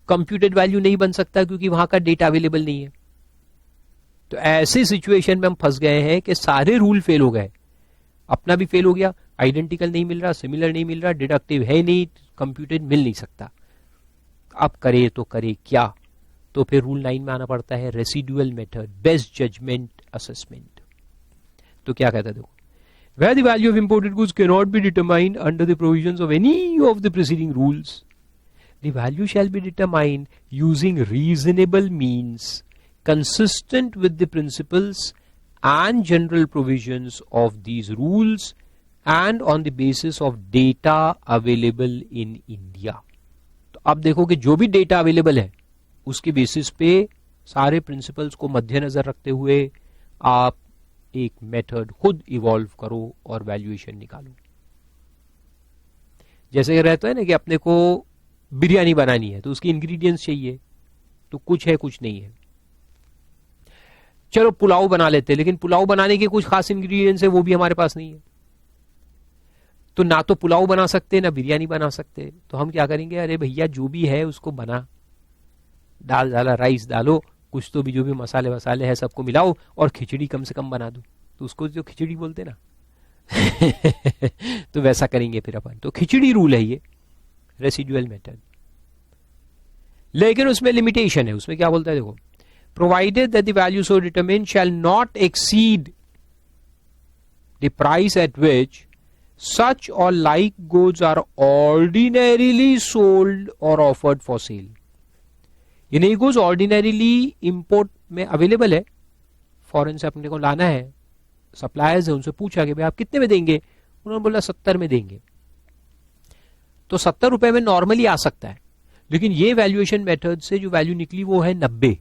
कंप्यूटेड वैल्यू नहीं बन सकता क्योंकि वहां का डेटा अवेलेबल नहीं है। तो ऐसी सिचुएशन में हम फंस गए हैं कि सारे रूल फेल हो गए, अपना भी फेल हो गया, आइडेंटिकल नहीं मिल रहा, सिमिलर नहीं मिल रहा, डिडक्टिव है नहीं, कंप्यूटेड मिल नहीं सकता। अब करे तो करे क्या, तो फिर रूल 9 में आना पड़ता है residual method, best judgement assessment. तो क्या कहता है देखो, where the value of imported goods cannot be determined under the provisions of any of the preceding rules, the value shall be determined using reasonable means consistent with the principles and general provisions of these rules and on the basis of data available in India। तो अब देखो कि जो भी data available है उसके basis पे सारे प्रिंसिपल्स को मद्देनजर रखते हुए आप एक मेथड खुद इवॉल्व करो और वैल्यूएशन निकालो। जैसे रहता है ना कि अपने को बिरयानी बनानी है तो उसकी इंग्रेडिएंट्स चाहिए, तो कुछ है कुछ नहीं है। चलो पुलाव बना लेते हैं, लेकिन पुलाव बनाने के कुछ खास इंग्रेडिएंट्स है वो भी हमारे पास नहीं है, तो ना तो पुलाव बना सकते ना बिरयानी बना सकते। तो हम क्या करेंगे, अरे भैया जो भी है उसको बना, दाल डाला, राइस डालो, कुछ तो भी जो भी मसाले वसाले है सबको मिलाओ और खिचड़ी कम से कम बना दो, तो उसको जो खिचड़ी बोलते ना तो वैसा करेंगे फिर अपन। तो खिचड़ी रूल है ये रेसिडुअल मेथड, लेकिन उसमें लिमिटेशन है। उसमें क्या बोलता है देखो, provided that the value so determined shall not exceed the price at which such or like goods are ordinarily sold or offered for sale। ये नहीं गुड्स ऑर्डिनरीली इंपोर्ट में अवेलेबल है, फॉरेन से अपने को लाना है, सप्लायर्स है, उनसे पूछा कि भाई आप कितने में देंगे, उन्होंने बोला 70 में देंगे, तो 70 रुपए में नॉर्मली आ सकता है, लेकिन ये वैल्यूएशन मेथड से जो वैल्यू निकली वो है 90,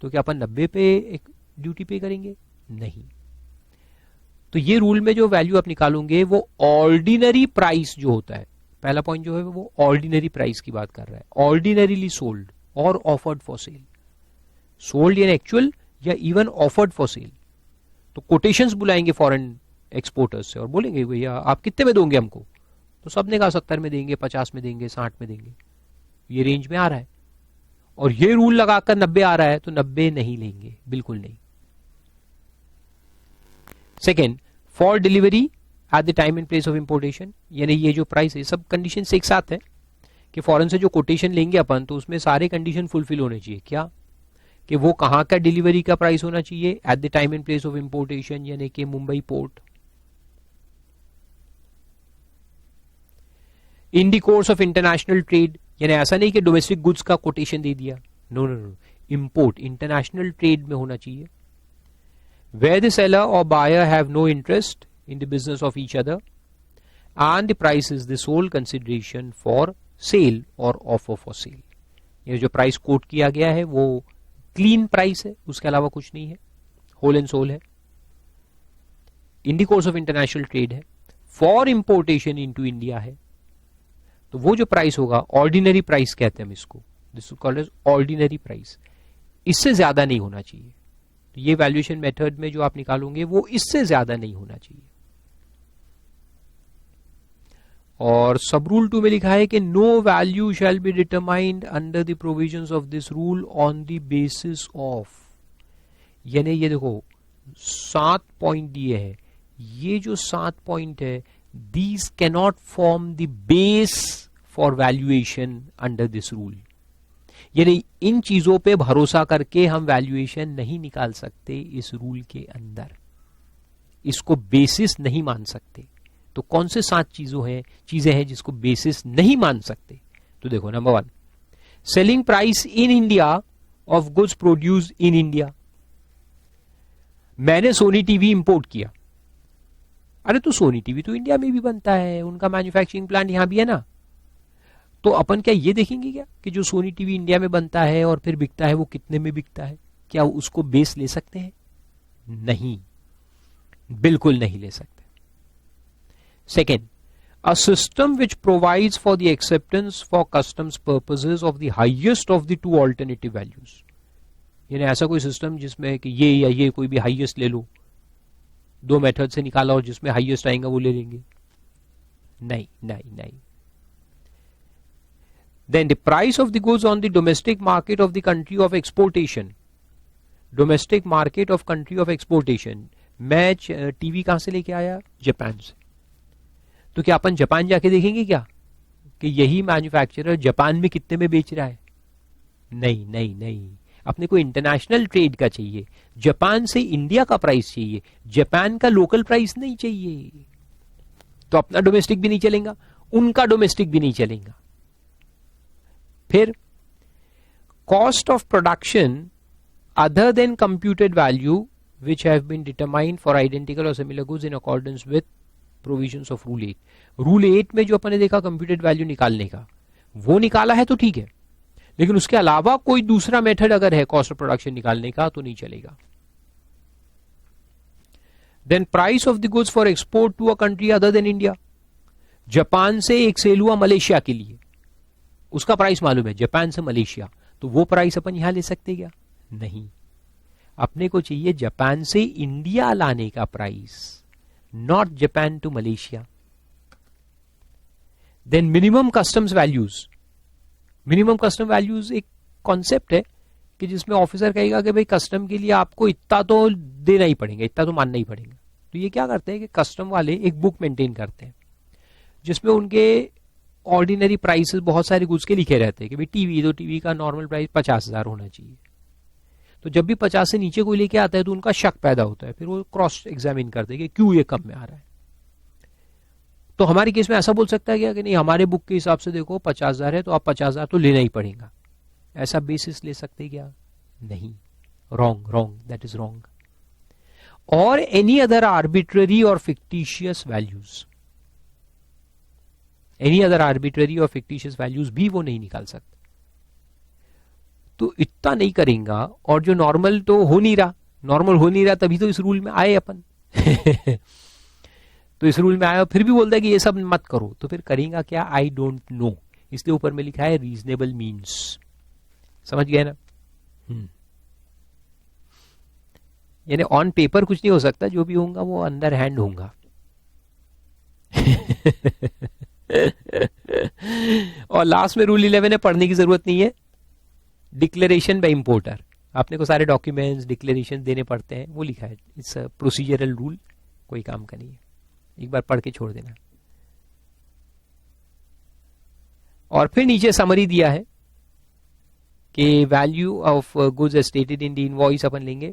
तो क्या अपन 90 पे एक ड्यूटी पे करेंगे? नहीं। तो ये रूल में जो वैल्यू आप निकालोगे वो ऑर्डिनरी प्राइस जो होता है, पहला पॉइंट जो है वो ऑर्डिनरी प्राइस की बात कर रहा है, ऑर्डिनरीली सोल्ड और ऑफर्ड फॉर सेल। सोल्ड यानी एक्चुअल या इवन ऑफर्ड फॉर सेल। तो कोटेशंस बुलाएंगे फॉरेन एक्सपोर्टर्स से और बोलेंगे भैया आप कितने में दोगे हमको, तो सबने कहा 70 में देंगे, 50 में देंगे, 60 में देंगे, ये रेंज में आ रहा है। और ये रूल लगाकर 90 आ रहा है तो 90 नहीं लेंगे, बिल्कुल नहीं। Second, for delivery at the time and place of importation, यानी ये जो प्राइस है सब कंडीशन से एक साथ है कि फॉरेन से जो कोटेशन लेंगे अपन तो उसमें सारे कंडीशन फुलफिल होने चाहिए। क्या कि वो कहां का डिलीवरी का प्राइस होना चाहिए, at the time and place of importation यानी कि Mumbai port, in the course of international trade यानी ऐसा नहीं कि डोमेस्टिक गुड्स का कोटेशन दे दिया, no no no, import international trade में होना चाहिए. Where the seller or buyer have no interest in the business of each other and the price is the sole consideration for sale or offer for sale. ये जो price quote किया गया है वो clean price है, उसके अलावा कुछ नहीं है, होल एंड सोल है, इन the course of international trade है, फॉर इंपोर्टेशन इनटू इंडिया है. तो वो जो प्राइस होगा ऑर्डिनरी प्राइस कहते हैं हम इसको, this is called as ordinary price. इससे ज्यादा नहीं होना चाहिए. तो ये वैल्यूएशन मेथड में जो आप निकालोगे वो इससे ज्यादा नहीं होना चाहिए. और सब रूल 2 में लिखा है कि no value shall be determined under the provisions of this rule on the basis of, यानी ये देखो 7 पॉइंट दिए हैं, ये जो 7 पॉइंट है these cannot form the base for valuation under this rule. यानी इन चीजों पे भरोसा करके हम वैल्यूएशन नहीं निकाल सकते इस रूल के अंदर, इसको बेसिस नहीं मान सकते. तो कौन से 7 चीजें हैं जिसको बेसिस नहीं मान सकते? तो देखो, number 1, selling price in India of goods produce in India. मैंने सोनी टीवी इंपोर्ट किया, अरे तो सोनी टीवी तो इंडिया में भी बनता है, उनका मैन्युफैक्चरिंग प्लांट यहां भी है ना. तो अपन क्या ये देखेंगे क्या कि जो सोनी टीवी इंडिया में बनता है और फिर बिकता है वो कितने में बिकता है? क्या उसको बेस ले सकते हैं? नहीं, बिल्कुल नहीं ले सकते. Second, a system which provides for the acceptance for customs purposes of the highest of the 2 alternative values. यानी ऐसा कोई सिस्टम जिसमें कि ये या ये कोई भी हाईएस्ट ले लो, 2 मेथड से निकाला और जिसमें हाईएस्ट आएगा वो ले लेंगे. नहीं नहीं नहीं. Then the price of the goods on the domestic market of the country of exportation. Domestic market of country of exportation. मैं टीवी कहां से लेके आया? जापान से. तो क्या अपन जापान जाके देखेंगे क्या कि यही मैन्युफैक्चरर जापान में कितने में बेच रहा है? नहीं नहीं नहीं. अपने को इंटरनेशनल ट्रेड का चाहिए, जापान से इंडिया का प्राइस चाहिए, जापान का लोकल प्राइस नहीं चाहिए. तो अपना डोमेस्टिक भी नहीं चलेगा, उनका डोमेस्टिक भी नहीं चलेगा. फिर cost of production other than computed value which have been determined for identical और similar goods in accordance with provisions of rule 8. Rule 8 में जो अपन ने देखा कंप्यूटेड वैल्यू निकालने का, वो निकाला है तो ठीक है, लेकिन उसके अलावा कोई दूसरा मेथड अगर है कॉस्ट ऑफ प्रोडक्शन निकालने का तो नहीं चलेगा. Then price of the goods for export to a country other than India. Japan से एक सेल हुआ मलेशिया के लिए, उसका प्राइस मालूम है, जापान से मलेशिया, तो वो प्राइस अपन यहां ले सकते क्या? नहीं. अपने को चाहिए जापान से इंडिया लाने का price, not Japan to Malaysia. Then minimum customs values. Minimum custom values एक कॉन्सेप्ट है कि जिसमें ऑफिसर कहेगा कि भाई कस्टम के लिए आपको इतना तो देना ही पड़ेगा, इतना तो मानना ही पड़ेगा. तो ये क्या करते हैं कि कस्टम वाले एक बुक मेंटेन करते हैं जिसमें उनके ऑर्डिनरी प्राइसेस बहुत सारे गुड्स के लिखे रहते हैं कि भाई टीवी, तो टीवी का नॉर्मल प्राइस 50,000 होना चाहिए. तो जब भी 50 से नीचे कोई लेके आता है तो उनका शक पैदा होता है, फिर वो क्रॉस एग्जामिन करते हैं कि क्यों ये कम में आ रहा है. तो हमारे केस में ऐसा बोल सकता है क्या कि नहीं, हमारे बुक के हिसाब से देखो 50,000 है तो आप 50,000 तो लेना ही पड़ेगा, ऐसा बेसिस ले सकते क्या? नहीं. Wrong wrong, that is wrong. और एनी अदर आर्बिट्ररी और fictitious values, any other arbitrary और फिक्टिशियस वैल्यूज भी वो नहीं निकाल सकते. तो इतना नहीं करेगा. और जो नॉर्मल तो हो नहीं रहा, नॉर्मल हो नहीं रहा तभी तो इस रूल में आए अपन. तो इस रूल में आया, फिर भी बोलता है कि ये सब मत करो, तो फिर करेगा क्या? I don't know. इसलिए ऊपर में लिखा है रीजनेबल मीन्स. समझ गए ना? यानी ऑन पेपर कुछ नहीं हो सकता, जो भी होगा वो अंदर हैंड होगा. और लास्ट में रूल 11 है, पढ़ने की जरूरत नहीं है. Declaration bye importer. आपने को सारे डॉक्यूमेंट्स डिक्लेरेशन देने पड़ते हैं, वो लिखा है. इट्स प्रोसीजरल रूल, कोई काम का नहीं है, एक बार पढ़ के छोड़ देना. और फिर नीचे समरी दिया है कि value of goods as stated in the invoice अपन लेंगे,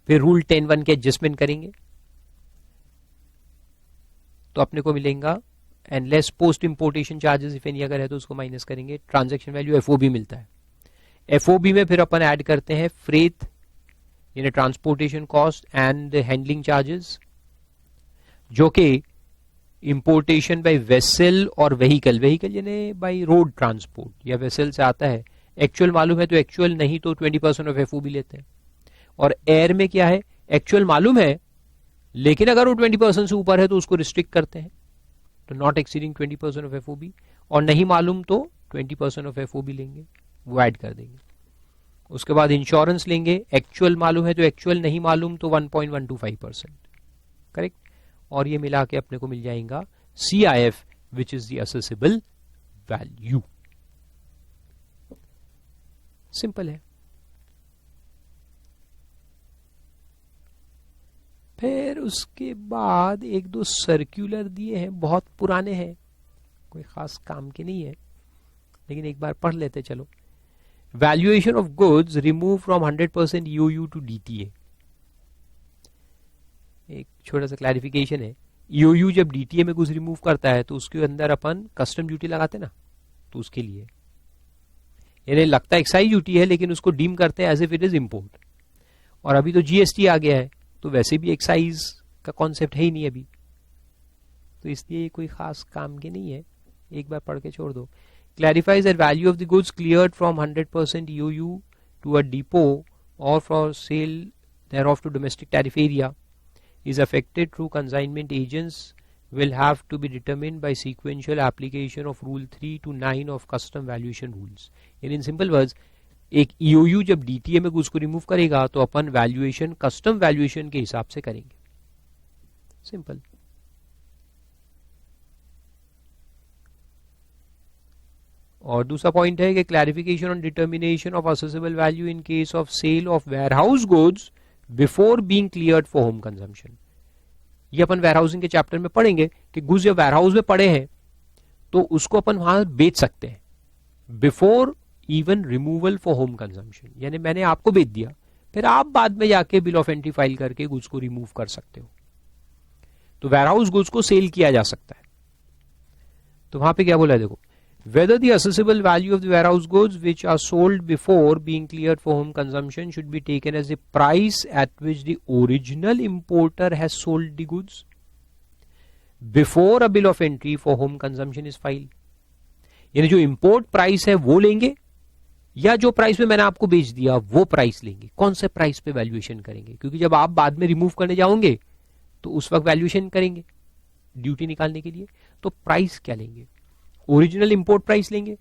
फिर रूल 10(1) के एडजस्टमेंट करेंगे तो अपने को मिलेगा and less post importation charges if any अगर है तो उसको माइनस करेंगे. ट्रांजैक्शन वैल्यू एफओबी मिलता है. एफओबी में फिर अपन ऐड करते हैं फ्रेट यानी transportation cost and handling charges, जो कि इंपोर्टेशन बाय वेसल और व्हीकल, व्हीकल यानी बाय रोड ट्रांसपोर्ट या वेसल से आता है. एक्चुअल मालूम है तो एक्चुअल, नहीं तो 20% ऑफ एफओबी लेते हैं. और एयर में क्या है, एक्चुअल मालूम है लेकिन अगर वो 20% से ऊपर है तो उसको रिस्ट्रिक्ट करते हैं, तो नॉट एक्सीडिंग 20% ऑफ एफओबी. और नहीं मालूम तो 20% ऑफ एफओबी लेंगे, वो ऐड कर देंगे. उसके बाद इंश्योरेंस लेंगे, एक्चुअल मालूम है तो एक्चुअल, नहीं मालूम तो 1.125%. करेक्ट. और ये मिला के अपने को मिल जाएगा CIF which is the accessible value. Simple है. फिर उसके बाद एक दो सर्कुलर दिए हैं, बहुत पुराने हैं, कोई खास काम के नहीं है, लेकिन एक बार पढ़ लेते चलो. Valuation of goods remove from 100% EOU to DTA. एक छोटा सा क्लैरिफिकेशन है. EOU जब DTA में गुड्स रिमूव करता है तो उसके अंदर अपन कस्टम ड्यूटी लगाते ना, तो उसके लिए यानी लगता एक्साइज ड्यूटी है लेकिन उसको डीम करते हैं as if it is import. और अभी तो GST आ गया है तो वैसे भी एक्साइज का कॉन्सेप्ट है ही नहीं अभी, तो इसलिए कोई खास काम के नहीं है, एक बार पढ़ के छोड़ दो. Clarifies that value of the goods cleared from 100% EOU to a depot or for sale thereof to domestic tariff area is affected through consignment agents will have to be determined by sequential application of Rule 3 to 9 of Custom Valuation Rules. In simple words, एक EOU जब DTA में goods को remove करेगा तो अपन valuation custom valuation के हिसाब से करेंगे. सिंपल. और दूसरा पॉइंट है कि clarification on determination of assessable value in case of sale of warehouse goods before being cleared for home consumption. ये अपन वेयरहाउसिंग के चैप्टर में पढ़ेंगे कि गुड्स जब वेयरहाउस में पड़े हैं तो उसको अपन वहां बेच सकते हैं before even removal for home consumption. यानी मैंने आपको बेच दिया, फिर आप बाद में जाके बिल ऑफ एंट्री फाइल करके गुड्स को रिमूव कर सकते हो. तो वेयरहाउस गुड्स को सेल किया जा सकता है. तो वहां पे क्या बोला है देखो, whether the assessable value of the warehouse goods which are sold before being cleared for home consumption should be taken as the price at which the original importer has sold the goods before a bill of entry for home consumption is filed. यानी जो import price है वो लेंगे या जो price पे मैंने आपको बेच दिया वो प्राइस लेंगे. कौन से प्राइस पे वैल्यूएशन करेंगे, क्योंकि जब आप बाद में रिमूव करने जाओगे तो उस वक्त वैल्यूएशन करेंगे ड्यूटी निकालने के लिए. तो प्राइस क्या लेंगे, ओरिजिनल इंपोर्ट प्राइस लेंगे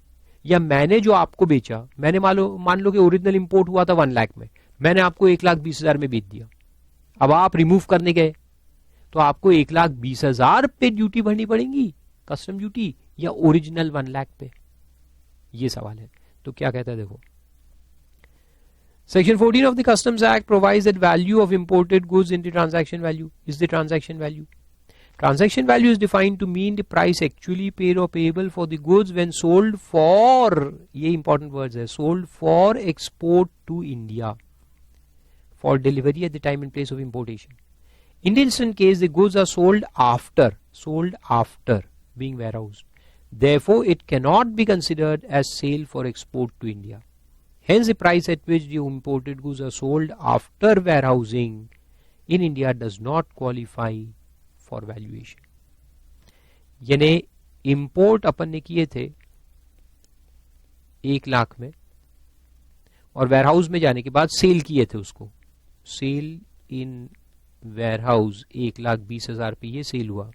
या मैंने जो आपको बेचा, मैंने मान लो कि ओरिजिनल इंपोर्ट हुआ था 1 लाख में, मैंने आपको 1,20,000 में बेच दिया. अब आप रिमूव करने गए तो आपको 1,20,000 पे ड्यूटी भरनी पड़ेगी कस्टम ड्यूटी या ओरिजिनल 1 लाख पे, ये सवाल है. तो क्या कहता है देखो, Section 14 of the Customs Act provides that value of imported goods in the transaction value is the transaction value. Transaction value is defined to mean the price actually paid or payable for the goods when sold for, ये important words है, sold for export to India for delivery at the time and place of importation. In the instant case, the goods are sold after being warehoused. Therefore, it cannot be considered as sale for export to India. Hence, the price at which the imported goods are sold after warehousing in India does not qualify for valuation. यानी import अपन ने किए थे 1 लाख में और warehouse में जाने के बाद सेल किए थे उसको, सेल इन वेयरहाउस 1,20,000 पे ये सेल हुआ,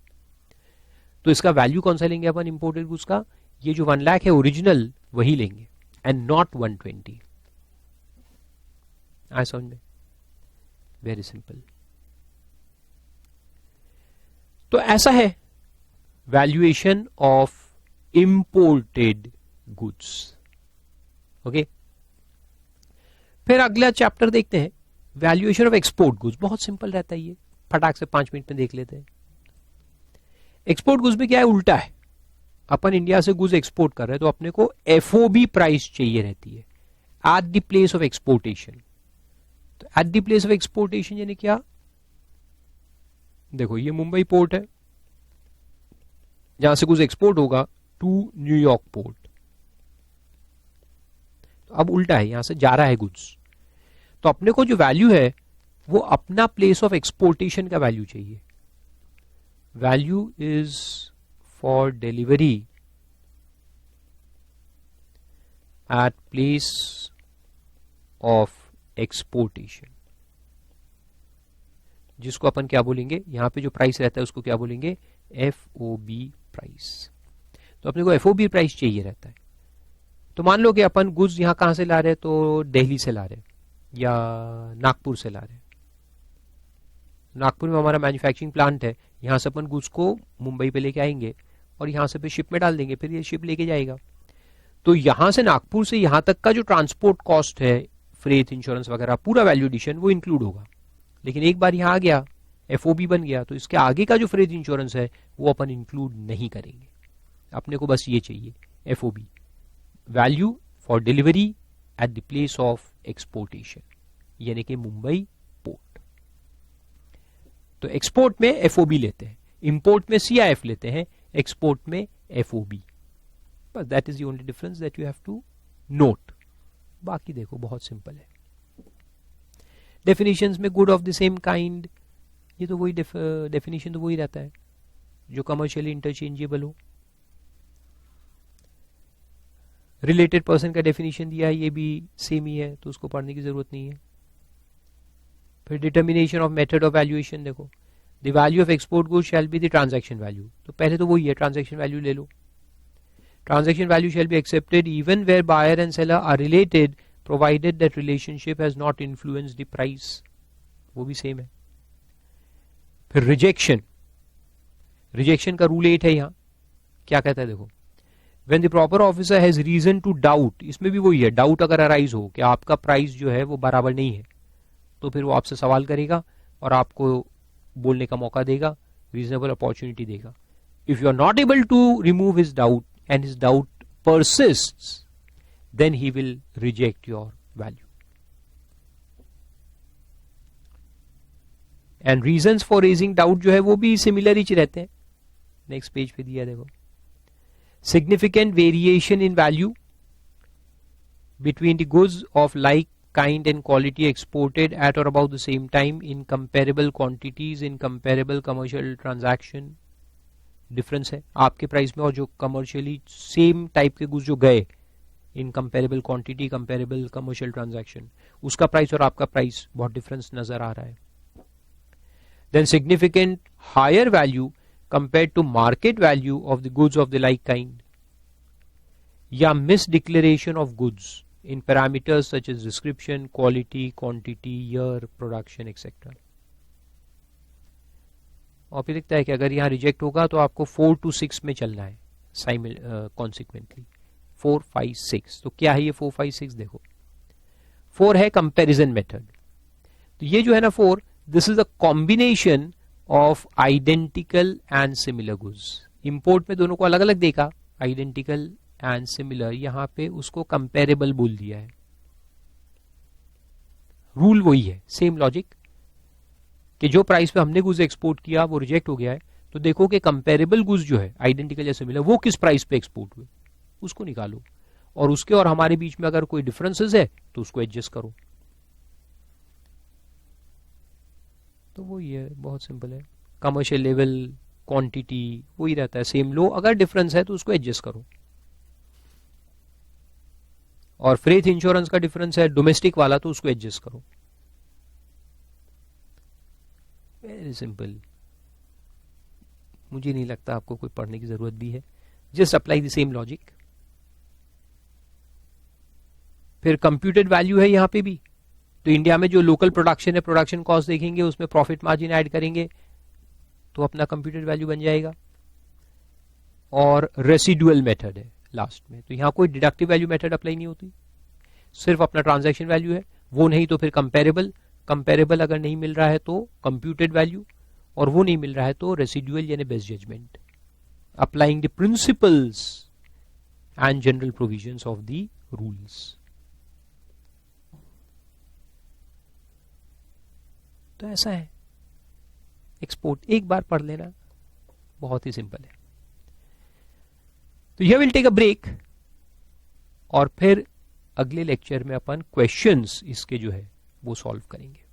तो इसका वैल्यू कौन सा लेंगे अपन इंपोर्टेड गुड्स का, ये जो 1 लाख है ओरिजिनल वही लेंगे एंड नॉट 120. आया समझ में, वेरी सिंपल. तो ऐसा है valuation of imported goods. Okay, फिर अगला चैप्टर देखते हैं वैल्यूएशन ऑफ एक्सपोर्ट गुड्स. बहुत सिंपल रहता है ये, फटाक से 5 मिनट में देख लेते हैं. एक्सपोर्ट गुड्स में क्या है, उल्टा है. अपन इंडिया से गुड्स एक्सपोर्ट कर रहे हैं तो अपने को FOB प्राइस चाहिए रहती है at the place of exportation. तो at the place of exportation यानी क्या, देखो ये मुंबई पोर्ट है, जहां से गुड्स एक्सपोर्ट होगा टू न्यूयॉर्क पोर्ट। तो अब उल्टा है, यहां से जा रहा है गुड्स, तो अपने को जो वैल्यू है वो अपना प्लेस ऑफ एक्सपोर्टेशन का वैल्यू चाहिए। Value is for delivery at place of exportation, जिसको अपन क्या बोलेंगे, यहां पे जो प्राइस रहता है उसको क्या बोलेंगे, FOB प्राइस। तो अपने को FOB प्राइस चाहिए रहता है। तो मान लो कि अपन गुड्स यहां कहां से ला रहे हैं, तो दिल्ली से ला रहे हैं या नागपुर से ला रहे हैं। नागपुर में हमारा मैन्युफैक्चरिंग प्लांट है, यहां से अपन गुड्स को मुंबई पे लेके आएंगे और यहां से फिर शिप में डाल देंगे, फिर ये शिप लेके जाएगा। तो यहां से नागपुर से यहां तक का जो ट्रांसपोर्ट कॉस्ट है, फ्रेट, इंश्योरेंस वगैरह, पूरा वैल्यू एडिशन वो इंक्लूड होगा। लेकिन एक बार यहां आ गया, FOB बन गया, तो इसके आगे का जो फ्रेट इंश्योरेंस है वो अपन इंक्लूड नहीं करेंगे। अपने को बस ये चाहिए FOB, value for delivery at the place of exportation, यानी कि मुंबई पोर्ट। तो एक्सपोर्ट में FOB लेते हैं, इंपोर्ट में CIF लेते हैं, एक्सपोर्ट में FOB। बस that is the only difference that you have to note. बाकी देखो बहुत सिंपल है। डेफिनेशंस में good of the same kind, ये तो वही डेफिनेशन तो वही रहता है जो कमर्शियली इंटरचेंजेबल हो। रिलेटेड पर्सन का डेफिनेशन दिया है, ये भी सेम ही है, तो उसको पढ़ने की जरूरत नहीं है। फिर determination of method of valuation, देखो the value of export good shall be the transaction value, तो पहले तो वही है, ट्रांजैक्शन वैल्यू ले लो। Transaction value shall be accepted even where buyer and seller are related provided that relationship has not influenced the price, वो भी same है। फिर रिजेक्शन, रिजेक्शन का रूल 8 है, यहां क्या कहता है देखो, When the proper officer has reason to doubt, इसमें भी वही है, डाउट अगर अराइज हो कि आपका प्राइस जो है वो बराबर नहीं है, तो फिर वो आपसे सवाल करेगा और आपको बोलने का मौका देगा, रीजनेबल अपॉर्चुनिटी देगा। If you are not able to remove his doubt and his doubt persists, then he will reject your value. And reasons for raising doubt जो है वो भी सिमिलर ही रहते हैं। नेक्स्ट पेज पे दिया देखो, significant variation in value between the goods of like kind and quality exported at or about the same time in comparable quantities in comparable commercial transaction। Difference है आपके प्राइस में और जो कमर्शियली सेम टाइप के goods जो गए in comparable quantity, comparable commercial transaction, उसका price और आपका प्राइस बहुत डिफरेंस नजर आ रहा है। Then significant higher value compared to market value of the goods of the like kind, या misdeclaration of goods in parameters such as description, quality, quantity, year, production, etc. और फिर दिखता है कि अगर यहां रिजेक्ट होगा तो आपको 4 to 6 में चलना है कॉन्सिक्वेंटली, 4, 5, 6। तो क्या है ये 4, 5, 6? देखो 4 है कंपैरिजन मेथड, तो ये जो है ना 4, this is a combination of identical and similar goods. Import में दोनों को अलग अलग देखा, आइडेंटिकल एंड सिमिलर, यहां पे उसको कंपेरेबल बोल दिया है। रूल वही है, सेम लॉजिक, कि जो प्राइस पे हमने गुड्स एक्सपोर्ट किया वो रिजेक्ट हो गया है, तो देखो कि कंपेरेबल गुड्स जो है आइडेंटिकल या सिमिलर वो किस प्राइस पे एक्सपोर्ट हुए, उसको निकालो, और उसके और हमारे बीच में अगर कोई डिफरेंसेस है तो उसको एडजस्ट करो। तो वो ये है, बहुत सिंपल है। कमर्शियल लेवल, क्वांटिटी वही रहता है, सेम लो, अगर डिफरेंस है तो उसको एडजस्ट करो। और फ्रेट इंश्योरेंस का डिफरेंस है डोमेस्टिक वाला, तो उसको एडजस्ट करो। वेरी सिंपल, मुझे नहीं लगता आपको कोई पढ़ने की जरूरत भी है, just apply the same logic. फिर कंप्यूटेड वैल्यू है यहां पे भी, तो इंडिया में जो लोकल प्रोडक्शन है, प्रोडक्शन कॉस्ट देखेंगे, उसमें प्रॉफिट मार्जिन ऐड करेंगे तो अपना कंप्यूटेड वैल्यू बन जाएगा। और रेसिडुअल मेथड है लास्ट में, तो यहां कोई डिडक्टिव वैल्यू मेथड अप्लाई नहीं होती, सिर्फ अपना ट्रांजैक्शन वैल्यू है, वो नहीं तो फिर कंपेरेबल, कंपेरेबल अगर नहीं मिल रहा है तो कंप्यूटेड वैल्यू, और वो नहीं मिल रहा है तो रेसिडुअल यानी best judgement, applying the principles and general provisions of the rules. तो ऐसा है एक्सपोर्ट, एक बार पढ़ लेना, बहुत ही सिंपल है। तो here will take a break और फिर अगले लेक्चर में अपन क्वेश्चंस इसके जो है वो सॉल्व करेंगे.